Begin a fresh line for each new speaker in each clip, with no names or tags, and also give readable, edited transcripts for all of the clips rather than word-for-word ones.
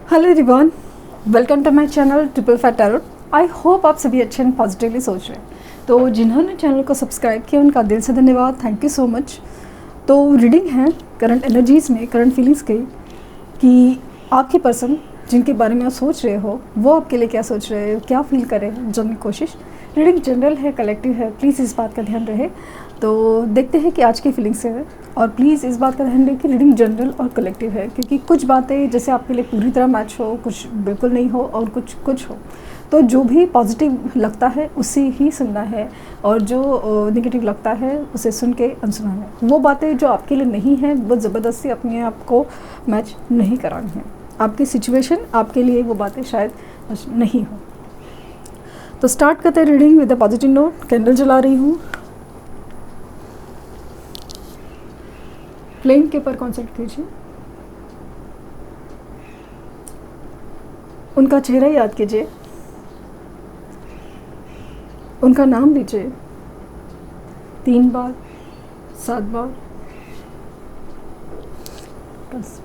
Hello everyone, welcome to my channel triple fat tarot. I hope आप सभी अच्छे and positively सोच रहे हैं। तो जिन्होंने चैनल को सब्सक्राइब किया उनका दिल से धन्यवाद, थैंक यू सो मच। तो रीडिंग है करंट एनर्जीज़ में, करंट फीलिंग्स की कि आपकी पर्सन जिनके बारे में आप सोच रहे हो वो आपके लिए क्या सोच रहे हो, क्या फील कर रहे हैं, जानने की कोशिश। रीडिंग जनरल है, कलेक्टिव है, प्लीज़ इस बात का ध्यान रहे। तो देखते हैं कि आज की फीलिंग्स है, और प्लीज़ इस बात का ध्यान रहे कि रीडिंग जनरल और कलेक्टिव है, क्योंकि कुछ बातें जैसे आपके लिए पूरी तरह मैच हो, कुछ बिल्कुल नहीं हो और कुछ हो। तो जो भी पॉजिटिव लगता है उसे ही सुनना है, और जो नेगेटिव लगता है उसे सुन के अनसुना है। वो बातें जो आपके लिए नहीं हैं वो ज़बरदस्ती अपने आप को मैच नहीं करानी है। आपकी सिचुएशन आपके लिए वो बातें शायद नहीं हो। तो स्टार्ट करते हैं reading with a positive note. Candle जला रही हूँ। फ्लेम के ऊपर कॉन्सेंट्रेट कीजिए। उनका चेहरा याद कीजिए, उनका नाम लीजिए 3 बार, 7 बार, 10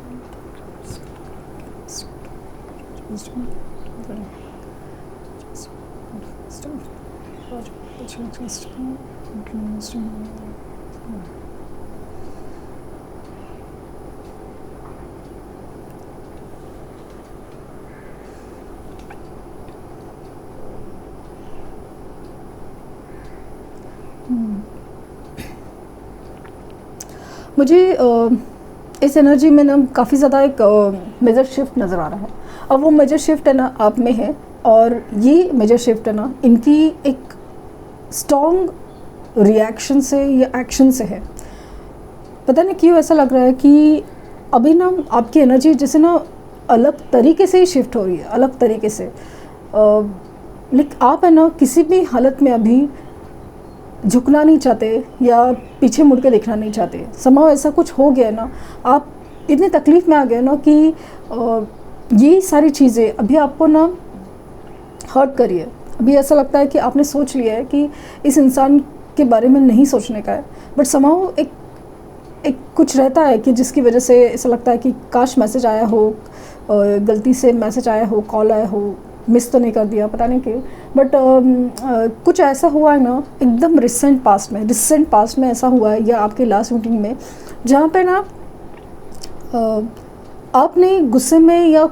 मुझे इस एनर्जी में ना काफ़ी ज़्यादा एक मेजर शिफ्ट नज़र आ रहा है, और वो मेजर शिफ्ट है ना आप में है, और ये मेजर शिफ्ट है ना इनकी एक स्ट्रॉन्ग रिएक्शन से या एक्शन से है। पता नहीं क्यों ऐसा लग रहा है कि अभी ना आपकी एनर्जी जैसे ना अलग तरीके से ही शिफ्ट हो रही है, अलग तरीके से। लेकिन आप है ना किसी भी हालत में अभी झुकना नहीं चाहते या पीछे मुड़ के देखना नहीं चाहते। समाव ऐसा कुछ हो गया ना, आप इतनी तकलीफ़ में आ गए ना कि ये सारी चीज़ें अभी आपको ना हर्ट करी है। अभी ऐसा लगता है कि आपने सोच लिया है कि इस इंसान के बारे में नहीं सोचने का है, बट समाव एक कुछ रहता है कि जिसकी वजह से ऐसा लगता है कि काश मैसेज आया हो, गलती से मैसेज आया हो, कॉल आया हो, मिस तो नहीं कर दिया, पता नहीं क्यों। बट कुछ ऐसा हुआ है ना एकदम रिसेंट पास्ट में ऐसा हुआ है, या आपके लास्ट मीटिंग में, जहाँ पे ना आपने गुस्से में या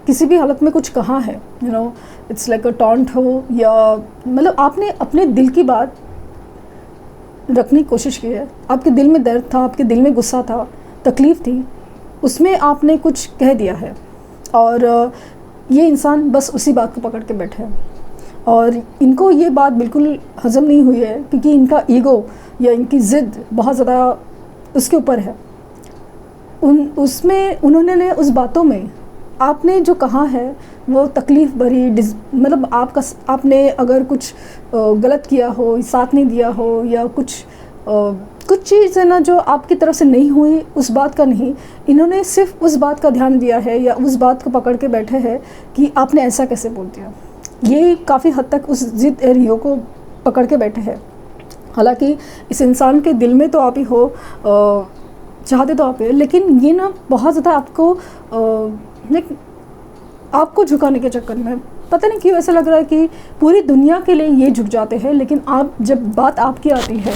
किसी भी हालत में कुछ कहा है, इट्स लाइक अ टॉन्ट हो, या मतलब आपने अपने दिल की बात रखने की कोशिश की है। आपके दिल में दर्द था, आपके दिल में गुस्सा था, तकलीफ़ थी, उसमें आपने कुछ कह दिया है, और ये इंसान बस उसी बात को पकड़ के बैठे हैं, और इनको ये बात बिल्कुल हज़म नहीं हुई है, क्योंकि इनका ईगो या इनकी ज़िद बहुत ज़्यादा उसके ऊपर है। उसमें उन्होंने उस बातों में आपने जो कहा है वो तकलीफ़ भरी, मतलब आपने अगर कुछ गलत किया हो, साथ नहीं दिया हो, या कुछ चीज़ है ना जो आपकी तरफ से नहीं हुई, उस बात का नहीं, इन्होंने सिर्फ उस बात का ध्यान दिया है या उस बात को पकड़ के बैठे हैं कि आपने ऐसा कैसे बोल दिया। ये काफ़ी हद तक उस जिद एरियो को पकड़ के बैठे हैं। हालांकि इस इंसान के दिल में तो आप ही हो, चाहते तो आप ही, लेकिन ये ना बहुत ज़्यादा आपको झुकाने के चक्कर में पता नहीं क्यों ऐसा लग रहा है कि पूरी दुनिया के लिए ये झुक जाते हैं, लेकिन आप जब बात आपकी आती है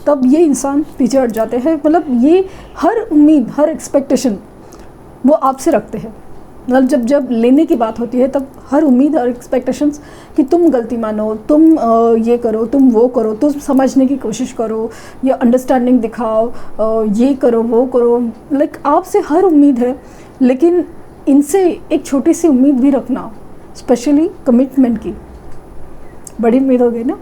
तब ये इंसान पीछे हट जाते हैं। मतलब ये हर उम्मीद, हर एक्सपेक्टेशन वो आपसे रखते हैं। मतलब जब लेने की बात होती है तब हर उम्मीद, हर एक्सपेक्टेशंस कि तुम गलती मानो, तुम ये करो, तुम वो करो, तुम समझने की कोशिश करो या अंडरस्टैंडिंग दिखाओ, ये करो, वो करो। लाइक आपसे हर उम्मीद है, लेकिन इनसे एक छोटी सी उम्मीद भी रखना, स्पेशली कमिटमेंट की, बड़ी उम्मीद हो गई ना,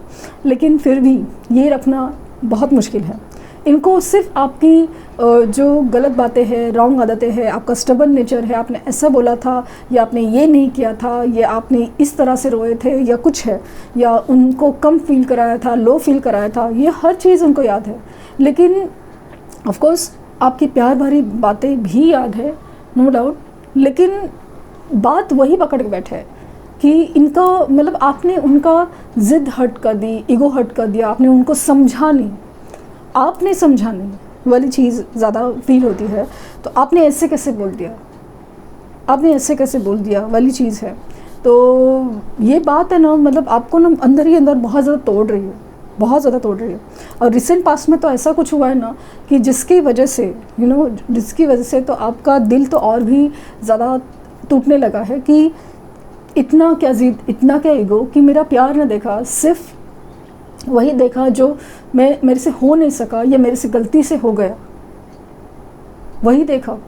लेकिन फिर भी ये रखना बहुत मुश्किल है। इनको सिर्फ आपकी जो गलत बातें हैं, रॉन्ग आदतें हैं, आपका स्टबर्न नेचर है, आपने ऐसा बोला था या आपने ये नहीं किया था, या आपने इस तरह से रोए थे, या कुछ है, या उनको कम फील कराया था, लो फील कराया था, ये हर चीज़ उनको याद है। लेकिन ऑफ कोर्स आपकी प्यार भरी बातें भी याद है, नो डाउट, लेकिन बात वही पकड़ के बैठे है कि इनका मतलब आपने उनका ज़िद हर्ट कर दी, ईगो हर्ट कर दिया, आपने उनको समझा नहीं, आपने समझा नहीं वाली चीज़ ज़्यादा फील होती है। तो आपने ऐसे कैसे बोल दिया, आपने ऐसे कैसे बोल दिया वाली चीज़ है। तो ये बात है ना, मतलब आपको ना अंदर ही अंदर बहुत ज़्यादा तोड़ रही है, बहुत ज़्यादा तोड़ रही है। और रिसेंट पास्ट में तो ऐसा कुछ हुआ है ना कि जिसकी वजह से जिसकी वजह से तो आपका दिल तो और भी ज़्यादा टूटने लगा है कि इतना क्या जिद, इतना क्या ईगो कि मेरा प्यार न देखा, सिर्फ वही देखा जो मेरे से हो नहीं सका या मेरे से गलती से हो गया, वही देखा।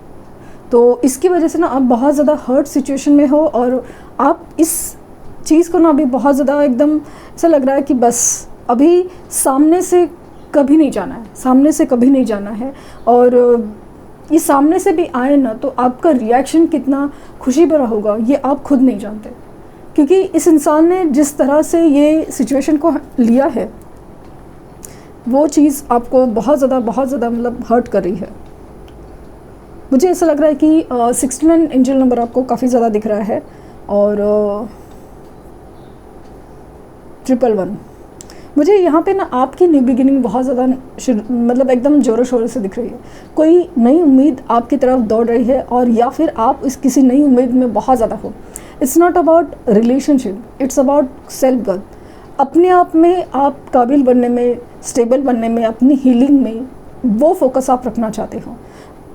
तो इसकी वजह से ना आप बहुत ज़्यादा हर्ट सिचुएशन में हो और आप इस चीज़ को ना अभी बहुत ज़्यादा एकदम ऐसा लग रहा है कि बस अभी सामने से कभी नहीं जाना है, सामने से कभी नहीं जाना है। और ये सामने से भी आए ना तो आपका रिएक्शन कितना खुशी भरा होगा ये आप खुद नहीं जानते, क्योंकि इस इंसान ने जिस तरह से ये सिचुएशन को लिया है वो चीज़ आपको बहुत ज़्यादा मतलब हर्ट कर रही है। मुझे ऐसा लग रहा है कि 69 एंजल नंबर आपको काफ़ी ज़्यादा दिख रहा है और 111 मुझे यहाँ पे ना आपकी न्यू बिगिनिंग बहुत ज़्यादा मतलब एकदम ज़ोरों शोरों से दिख रही है। कोई नई उम्मीद आपकी तरफ दौड़ रही है और या फिर आप इस किसी नई उम्मीद में बहुत ज़्यादा हो। It's not about relationship, it's about self growth. अपने आप में आप काबिल बनने में, स्टेबल बनने में, अपनी हीलिंग में वो फोकस आप रखना चाहते हो।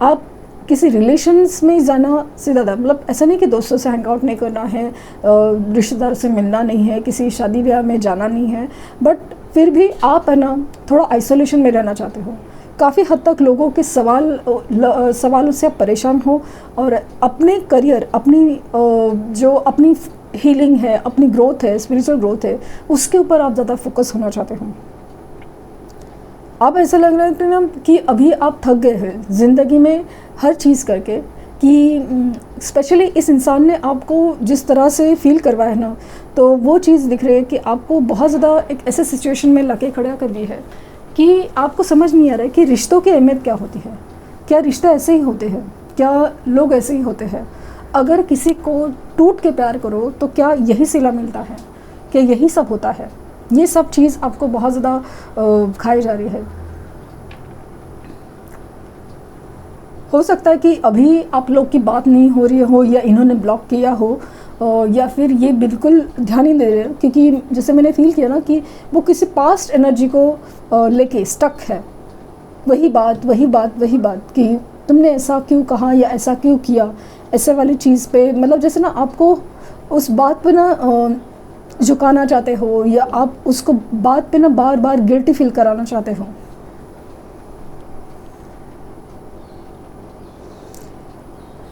आप किसी रिलेशंस में जाना से ज़्यादा, मतलब ऐसा नहीं कि दोस्तों से हैंग आउट नहीं करना है, रिश्तेदार से मिलना नहीं है, किसी शादी ब्याह में जाना नहीं है, बट फिर भी आप है ना थोड़ा आइसोलेशन में रहना चाहते हो। काफ़ी हद तक लोगों के सवालों से आप परेशान हो और अपने करियर, जो अपनी हीलिंग है, अपनी ग्रोथ है, स्पिरिचुअल ग्रोथ है, उसके ऊपर आप ज़्यादा फोकस होना चाहते हो। अब ऐसा लग रहा है ना कि अभी आप थक गए हैं ज़िंदगी में हर चीज़ करके, कि स्पेशली इस इंसान ने आपको जिस तरह से फील करवाया है ना, तो वो चीज़ दिख रही है कि आपको बहुत ज़्यादा एक ऐसे सिचुएशन में लाके खड़ा कर दी है कि आपको समझ नहीं आ रहा है कि रिश्तों की अहमियत क्या होती है। क्या रिश्ते ऐसे ही होते हैं? क्या लोग ऐसे ही होते हैं? अगर किसी को टूट के प्यार करो तो क्या यही सिला मिलता है? क्या यही सब होता है? ये सब चीज़ आपको बहुत ज़्यादा खाई जा रही है। हो सकता है कि अभी आप लोग की बात नहीं हो रही हो या इन्होंने ब्लॉक किया हो, या फिर ये बिल्कुल ध्यान नहीं दे रहे हो, क्योंकि जैसे मैंने फील किया ना कि वो किसी पास्ट एनर्जी को लेके स्टक है। वही बात कि तुमने ऐसा क्यों कहा या ऐसा क्यों किया, ऐसे वाली चीज़ पे, मतलब जैसे ना आपको उस बात पे ना झुकाना चाहते हो या आप उसको बात पे ना बार बार गिल्टी फील कराना चाहते हो।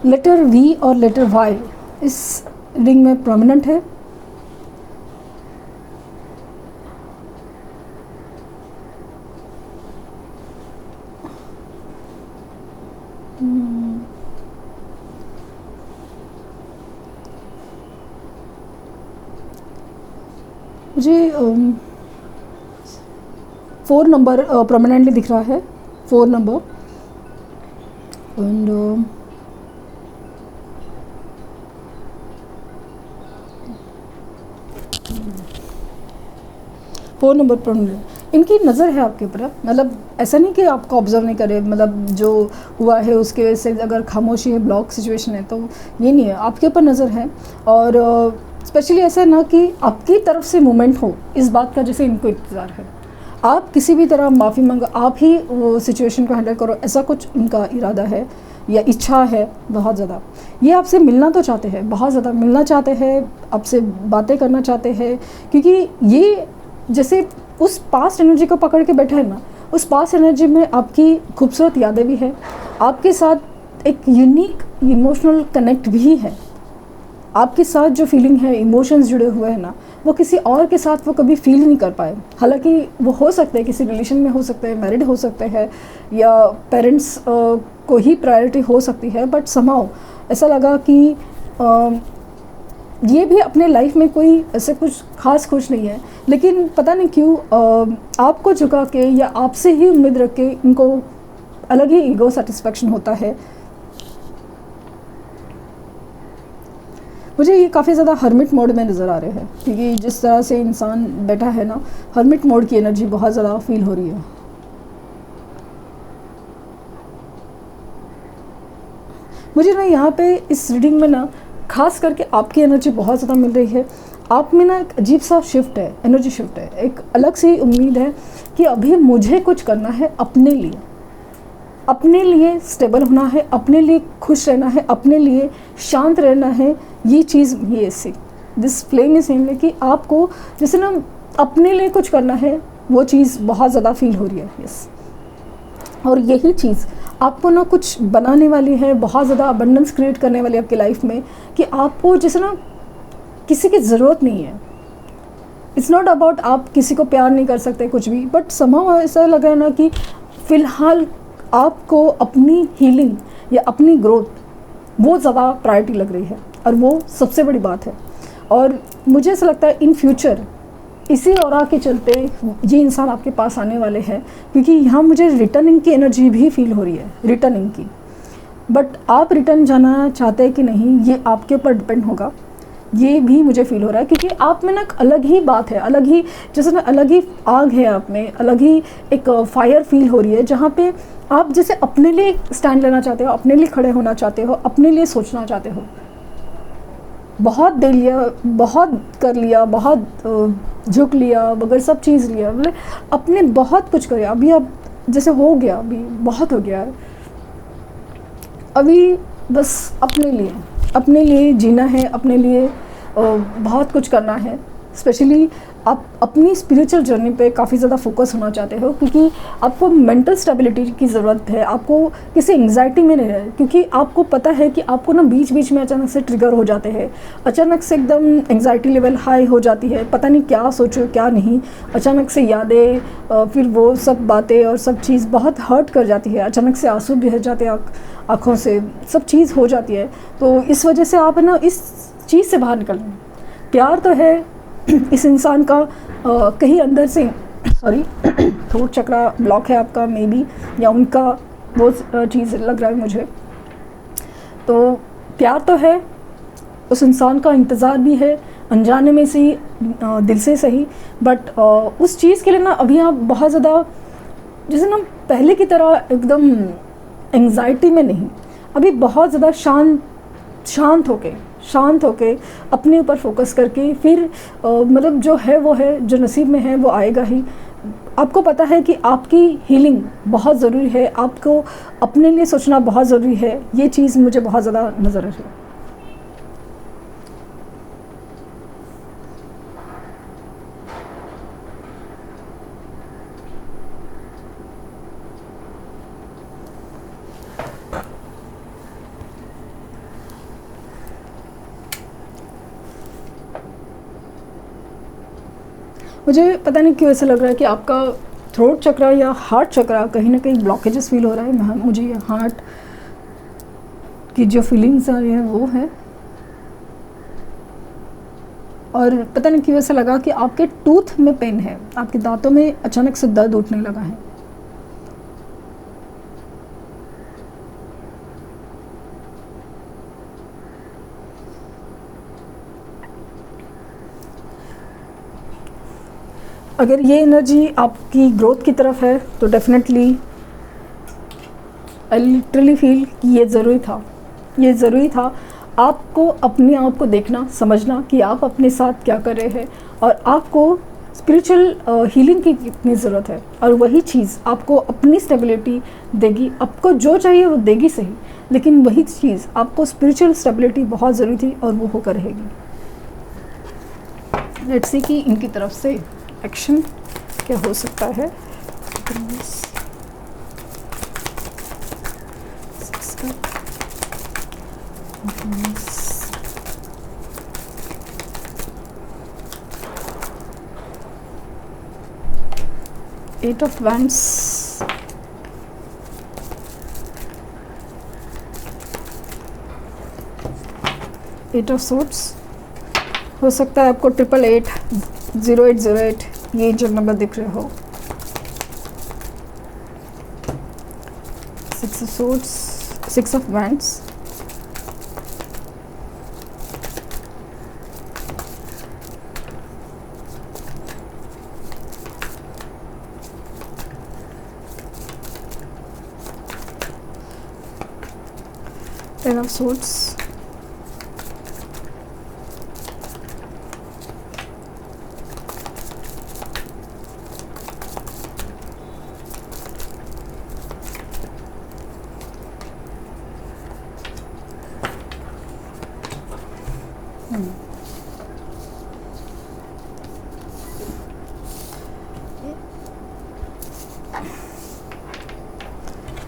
लेटर वी और लेटर वाई इस रिंग में प्रोमिनेंट है। मुझे 4 नंबर प्रोमिनेंटली दिख रहा है, 4 नंबर। एंड 4 नंबर प्रोमिनेंट, इनकी नज़र है आपके ऊपर। मतलब ऐसा नहीं कि आपको ऑब्जर्व नहीं करे, मतलब जो हुआ है उसके वजह से अगर खामोशी है, ब्लॉक सिचुएशन है, तो ये नहीं है, आपके ऊपर नज़र है। और स्पेशली ऐसा ना कि आपकी तरफ से मूवमेंट हो इस बात का जैसे इनको इंतज़ार है। आप किसी भी तरह माफ़ी मांगो, आप ही वो सिचुएशन को हैंडल करो, ऐसा कुछ इनका इरादा है या इच्छा है बहुत ज़्यादा। ये आपसे मिलना तो चाहते हैं, बहुत ज़्यादा मिलना चाहते हैं, आपसे बातें करना चाहते हैं, क्योंकि ये जैसे उस पास्ट एनर्जी को पकड़ के बैठा है ना, उस पास्ट एनर्जी में आपकी खूबसूरत यादें भी हैं, आपके साथ एक यूनिक इमोशनल कनेक्ट भी है। आपके साथ जो फीलिंग है, इमोशंस जुड़े हुए हैं ना, वो किसी और के साथ वो कभी फील नहीं कर पाए। हालांकि वो हो सकते हैं किसी रिलेशन में, हो सकते हैं मैरिड हो सकते हैं या पेरेंट्स को ही प्रायोरिटी हो सकती है, बट समहाउ ऐसा लगा कि ये भी अपने लाइफ में कोई ऐसे कुछ खास खुश नहीं है, लेकिन पता नहीं क्यों आपको झुका के या आपसे ही उम्मीद रख के इनको अलग ही ईगो सेटिस्फेक्शन होता है। मुझे ये काफ़ी ज़्यादा हर्मिट मोड में नज़र आ रहे हैं, क्योंकि जिस तरह से इंसान बैठा है ना, हर्मिट मोड की एनर्जी बहुत ज़्यादा फील हो रही है। मुझे ना यहाँ पे इस रीडिंग में ना खास करके आपकी एनर्जी बहुत ज़्यादा मिल रही है। आप में ना एक अजीब सा शिफ्ट है, एनर्जी शिफ्ट है, एक अलग सी उम्मीद है कि अभी मुझे कुछ करना है अपने लिए स्टेबल होना है, अपने लिए खुश रहना है, अपने लिए शांत रहना है। ये चीज़ ये ऐसी दिस फ्लेम इज सेम कि आपको जैसे ना अपने लिए कुछ करना है, वो चीज़ बहुत ज़्यादा फील हो रही है। यस, और यही चीज़ आपको ना कुछ बनाने वाली है, बहुत ज़्यादा अबंडेंस क्रिएट करने वाली है आपकी लाइफ में, कि आपको जैसे ना किसी की ज़रूरत नहीं है। इट्स नॉट अबाउट आप किसी को प्यार नहीं कर सकते कुछ भी, बट समहाउ ऐसा लग रहा है ना कि फ़िलहाल आपको अपनी हीलिंग या अपनी ग्रोथ वो ज़्यादा प्रायोरिटी लग रही है, और वो सबसे बड़ी बात है। और मुझे ऐसा लगता है इन फ्यूचर इसी ऑरा के चलते ये इंसान आपके पास आने वाले हैं, क्योंकि यहाँ मुझे रिटर्निंग की एनर्जी भी फील हो रही है, रिटर्निंग की। बट आप रिटर्न जाना चाहते हैं कि नहीं, ये आपके ऊपर डिपेंड होगा। ये भी मुझे फील हो रहा है, क्योंकि आप में ना एक अलग ही बात है, अलग ही जैसे ना अलग ही आग है आप में, अलग ही एक फायर फील हो रही है, जहाँ पे आप जैसे अपने लिए स्टैंड लेना चाहते हो, अपने लिए खड़े होना चाहते हो, अपने लिए सोचना चाहते हो। बहुत दे लिया, बहुत कर लिया, बहुत झुक लिया, मगर सब चीज़ लिया, मतलब अपने बहुत कुछ कर, अभी अब जैसे हो गया, अभी बहुत हो गया है, अभी बस अपने लिए जीना है, अपने लिए बहुत कुछ करना है। स्पेशली आप अपनी स्पिरिचुअल जर्नी पे काफ़ी ज़्यादा फोकस होना चाहते हो, क्योंकि आपको मेंटल स्टेबिलिटी की ज़रूरत है, आपको किसी एंग्जाइटी में नहीं है, क्योंकि आपको पता है कि आपको ना बीच बीच में अचानक से ट्रिगर हो जाते हैं, अचानक से एकदम एंग्जाइटी लेवल हाई हो जाती है, पता नहीं क्या सोचो क्या नहीं, अचानक से यादें, फिर वो सब बातें और सब चीज़ बहुत हर्ट कर जाती है, अचानक से आंसू बह जाते हैं आँखों से, सब चीज़ हो जाती है। तो इस वजह से आप है ना इस चीज़ से बाहर निकलना। प्यार तो है इस इंसान का कहीं अंदर से, सॉरी थ्रोट चक्रा ब्लॉक है आपका मे बी, या उनका वो चीज़ लग रहा है मुझे। तो प्यार तो है, उस इंसान का इंतज़ार भी है, अनजाने में से ही, दिल से सही, बट उस चीज़ के लिए ना अभी आप बहुत ज़्यादा जैसे ना पहले की तरह एकदम एंग्जाइटी में नहीं, अभी बहुत ज़्यादा शांत होके अपने ऊपर फोकस करके फिर मतलब जो है वो है, जो नसीब में है वो आएगा ही। आपको पता है कि आपकी हीलिंग बहुत ज़रूरी है, आपको अपने लिए सोचना बहुत ज़रूरी है, ये चीज़ मुझे बहुत ज़्यादा नज़र आ रही है। मुझे पता नहीं क्यों ऐसा लग रहा है कि आपका थ्रोट चक्रा या हार्ट चक्रा कहीं ना कहीं ब्लॉकेजेस फील हो रहा है। मुझे ये हार्ट की जो फीलिंग्स आ रही हैं वो है, और पता नहीं क्यों ऐसा लगा कि आपके टूथ में पेन है, आपके दांतों में अचानक से दर्द उठने लगा है। अगर ये एनर्जी आपकी ग्रोथ की तरफ है तो डेफिनेटली आई लिटरली फील कि ये ज़रूरी था आपको अपने आप को देखना, समझना कि आप अपने साथ क्या कर रहे हैं, और आपको स्पिरिचुअल हीलिंग की कितनी ज़रूरत है, और वही चीज़ आपको अपनी स्टेबिलिटी देगी। आपको जो चाहिए वो देगी सही, लेकिन वही चीज़ आपको स्पिरिचुअल स्टेबिलिटी बहुत ज़रूरी थी, और वो होकर रहेगी। लेट्स सी कि इनकी तरफ से एक्शन क्या हो सकता है। Eight of wands, eight of suits. हो सकता है आपको 888-0808 ये जो नंबर दिख रहे हो। 6 of suits, 6 of wands, ten of swords,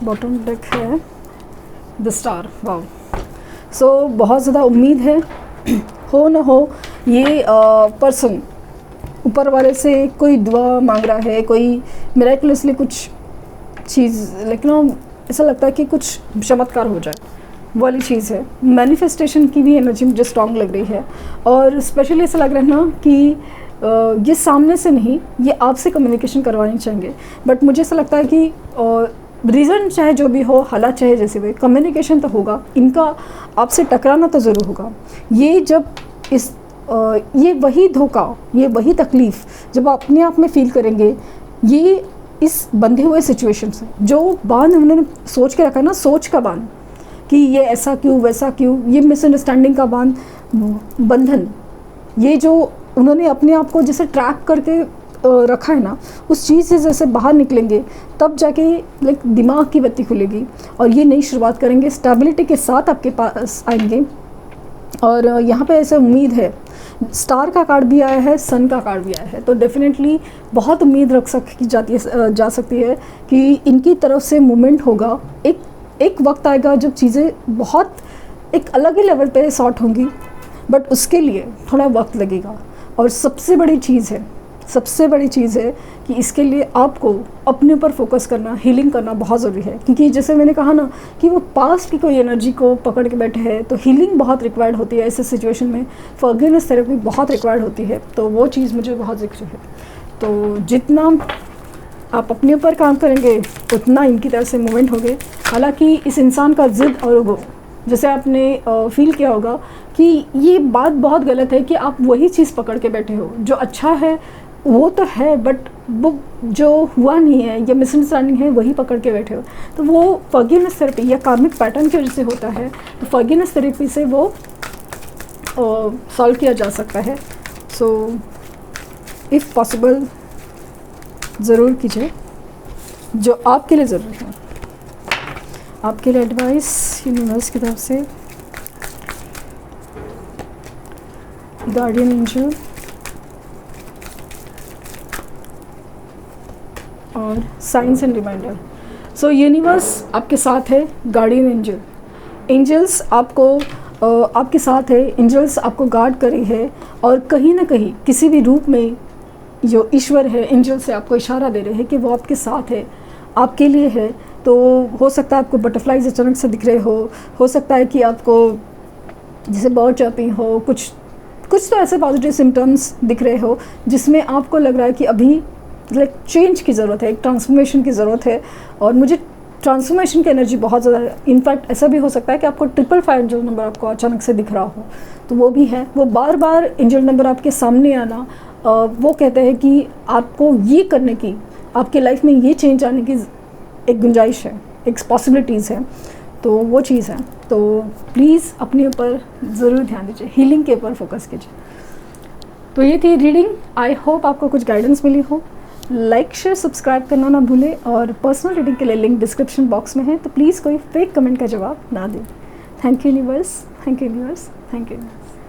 bottom deck है द स्टार। वाओ, सो बहुत ज़्यादा उम्मीद है हो ना हो ये पर्सन ऊपर वाले से कोई दुआ मांग रहा है, कोई मिरेकुलसली कुछ चीज़, लेकिन ऐसा लगता है कि कुछ चमत्कार हो जाए वाली चीज़ है। मैनिफेस्टेशन की भी एनर्जी मुझे स्ट्रॉन्ग लग रही है, और स्पेशली ऐसा लग रहा है ना कि ये सामने से नहीं, ये आपसे कम्युनिकेशन करवानी चाहेंगे। बट मुझे ऐसा लगता है कि रीज़न चाहे जो भी हो, हालात चाहे जैसे भी, कम्युनिकेशन तो होगा, इनका आपसे टकराना तो ज़रूर होगा। ये जब ये वही धोखा, ये वही तकलीफ़ जब आप अपने आप में फ़ील करेंगे, ये इस बंधे हुए सिचुएशन से, जो बांध उन्होंने सोच के रखा है ना, सोच का बांध कि ये ऐसा क्यों वैसा क्यों, ये मिसअंडरस्टैंडिंग का बांध, बंधन, ये जो उन्होंने अपने आप को जैसे ट्रैप करके रखा है ना, उस चीज़ से जैसे बाहर निकलेंगे तब जाके लाइक दिमाग की बत्ती खुलेगी और ये नई शुरुआत करेंगे, स्टेबिलिटी के साथ आपके पास आएंगे। और यहाँ पे ऐसे उम्मीद है, स्टार का कार्ड भी आया है, सन का कार्ड भी आया है, तो डेफिनेटली बहुत उम्मीद रख जा सकती है कि इनकी तरफ से मूवमेंट होगा। एक वक्त आएगा जब चीज़ें बहुत एक अलग ही लेवल पे सॉर्ट होंगी, बट उसके लिए थोड़ा वक्त लगेगा। और सबसे बड़ी चीज़ है कि इसके लिए आपको अपने ऊपर फोकस करना, हीलिंग करना बहुत ज़रूरी है। क्योंकि जैसे मैंने कहा ना कि वो पास्ट की कोई एनर्जी को पकड़ के बैठे हैं, तो हीलिंग बहुत रिक्वायर्ड होती है ऐसे सिचुएशन में, फॉरगिवनेस थेरेपी बहुत रिक्वायर्ड होती है। तो वो चीज़ मुझे बहुत जिक्र है। तो जितना आप अपने ऊपर काम करेंगे उतना इनकी तरफ से मूवमेंट होंगे। हालांकि इस इंसान का ज़िद और ईगो, जैसे आपने फील किया होगा कि ये बात बहुत गलत है कि आप वही चीज़ पकड़ के बैठे हो, जो अच्छा है वो तो है, बट वो जो हुआ नहीं है या मिसअंडरस्टैंडिंग है वही पकड़ के बैठे हो। तो वो फॉरगिवनेस थेरेपी या कार्मिक पैटर्न की वजह से होता है, तो फॉरगिवनेस थेरेपी से वो सॉल्व किया जा सकता है। सो इफ़ पॉसिबल ज़रूर कीजिए, जो आपके लिए ज़रूरी है। आपके लिए एडवाइस यूनिवर्स की तरफ से, गार्डियन एंजल और साइंस एंड रिमाइंडर। सो यूनिवर्स आपके साथ है, गार्डियन एंजल्स आपको आपके साथ है, एंजल्स आपको गार्ड कर रही है, और कहीं ना कहीं किसी भी रूप में जो ईश्वर है, एंजल से आपको इशारा दे रहे हैं कि वो आपके साथ है, आपके लिए है। तो हो सकता है आपको बटरफ्लाइज अचानक से दिख रहे हो सकता है कि आपको जैसे बर्ड चर्पिंग हो, कुछ तो ऐसे पॉजिटिव सिम्टम्स दिख रहे हो जिसमें आपको लग रहा है कि अभी लाइक चेंज की ज़रूरत है, एक ट्रांसफॉर्मेशन की ज़रूरत है। और मुझे ट्रांसफॉर्मेशन की एनर्जी बहुत ज़्यादा है। इनफैक्ट ऐसा भी हो सकता है कि आपको 555 एंजल नंबर आपको अचानक से दिख रहा हो, तो वो भी है। वो बार बार एंजल नंबर आपके सामने आना, वो कहते हैं कि आपको ये करने की, आपके लाइफ में ये चेंज आने की एक गुंजाइश है, एक पॉसिबिलिटीज़ है, तो वो चीज़ है। तो प्लीज़ अपने ऊपर ज़रूर ध्यान दीजिए, हीलिंग के ऊपर फोकस कीजिए। तो ये थी रीडिंग। आई होप आपको कुछ गाइडेंस मिली हो। लाइक शेयर सब्सक्राइब करना ना भूलें, और पर्सनल रीडिंग के लिए लिंक डिस्क्रिप्शन बॉक्स में है, तो प्लीज़ कोई फेक कमेंट का जवाब ना दें। Thank you universe, thank you universe, thank you universe.